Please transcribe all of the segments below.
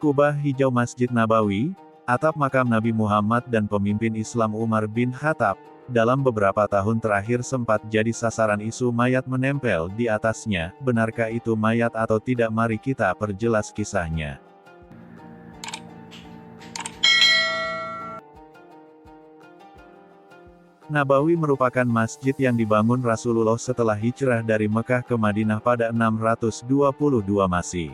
Kubah hijau Masjid Nabawi, atap makam Nabi Muhammad dan pemimpin Islam Umar bin Khattab, dalam beberapa tahun terakhir sempat jadi sasaran isu mayat menempel di atasnya. Benarkah itu mayat atau tidak? Mari kita perjelas kisahnya. Nabawi merupakan masjid yang dibangun Rasulullah setelah hijrah dari Mekah ke Madinah pada 622 Masehi.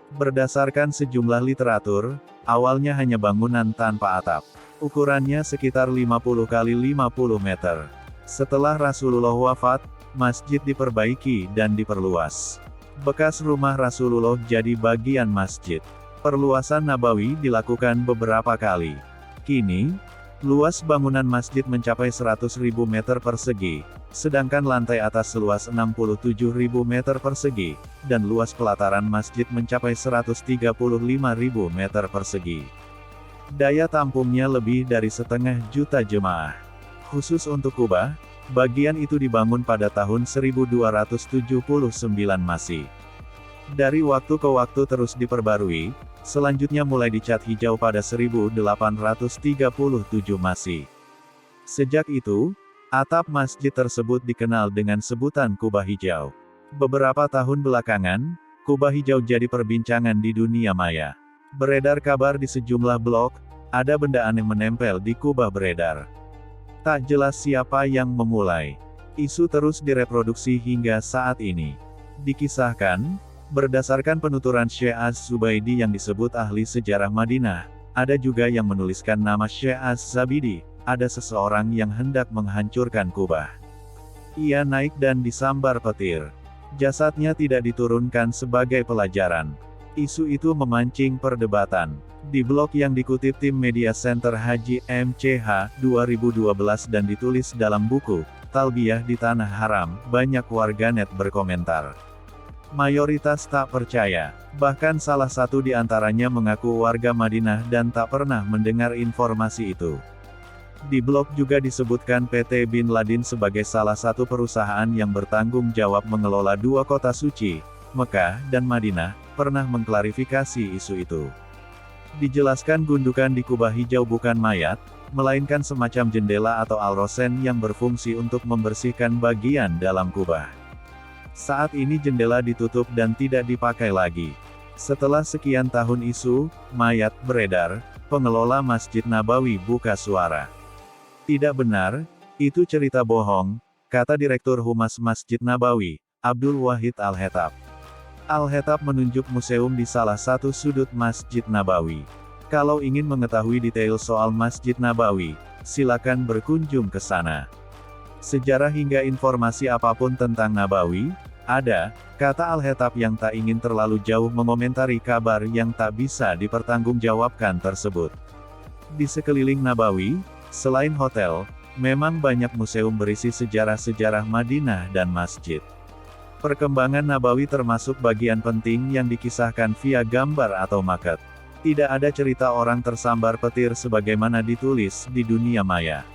Berdasarkan sejumlah literatur, awalnya hanya bangunan tanpa atap. Ukurannya sekitar 50 x 50 meter. Setelah Rasulullah wafat, masjid diperbaiki dan diperluas. Bekas rumah Rasulullah jadi bagian masjid. Perluasan Nabawi dilakukan beberapa kali. Kini, luas bangunan masjid mencapai 100.000 meter persegi, sedangkan lantai atas seluas 67.000 meter persegi, dan luas pelataran masjid mencapai 135.000 meter persegi. Daya tampungnya lebih dari 500.000 jemaah. Khusus untuk Kubah, bagian itu dibangun pada tahun 1279 Masehi. Dari waktu ke waktu terus diperbarui, selanjutnya mulai dicat hijau pada 1837 Masehi. Sejak itu, atap masjid tersebut dikenal dengan sebutan Kubah Hijau. Beberapa tahun belakangan, Kubah Hijau jadi perbincangan di dunia maya. Beredar kabar di sejumlah blog, ada benda aneh menempel di kubah beredar. Tak jelas siapa yang memulai. Isu terus direproduksi hingga saat ini. Dikisahkan, berdasarkan penuturan Syekh Az-Zubaidi yang disebut ahli sejarah Madinah, ada juga yang menuliskan nama Syekh Az-Zabidi, ada seseorang yang hendak menghancurkan kubah. Ia naik dan disambar petir. Jasadnya tidak diturunkan sebagai pelajaran. Isu itu memancing perdebatan. Di blog yang dikutip tim Media Center Haji MCH 2012 dan ditulis dalam buku Talbiyah di Tanah Haram, banyak warganet berkomentar. Mayoritas tak percaya. Bahkan salah satu di antaranya mengaku warga Madinah dan tak pernah mendengar informasi itu. Di blog juga disebutkan PT Bin Laden sebagai salah satu perusahaan yang bertanggung jawab mengelola dua kota suci, Mekah dan Madinah, pernah mengklarifikasi isu itu. Dijelaskan gundukan di Kubah Hijau bukan mayat, melainkan semacam jendela atau alrosen yang berfungsi untuk membersihkan bagian dalam kubah. Saat ini jendela ditutup dan tidak dipakai lagi. Setelah sekian tahun isu mayat beredar, pengelola Masjid Nabawi buka suara. Tidak benar, itu cerita bohong, kata Direktur Humas Masjid Nabawi, Abdul Wahid Al-Hetab. Al-Hetab menunjuk museum di salah satu sudut Masjid Nabawi. Kalau ingin mengetahui detail soal Masjid Nabawi, silakan berkunjung ke sana. Sejarah hingga informasi apapun tentang Nabawi, ada, kata Al-Hetab yang tak ingin terlalu jauh mengomentari kabar yang tak bisa dipertanggungjawabkan tersebut. Di sekeliling Nabawi, selain hotel, memang banyak museum berisi sejarah-sejarah Madinah dan masjid. Perkembangan Nabawi termasuk bagian penting yang dikisahkan via gambar atau maket. Tidak ada cerita orang tersambar petir sebagaimana ditulis di dunia maya.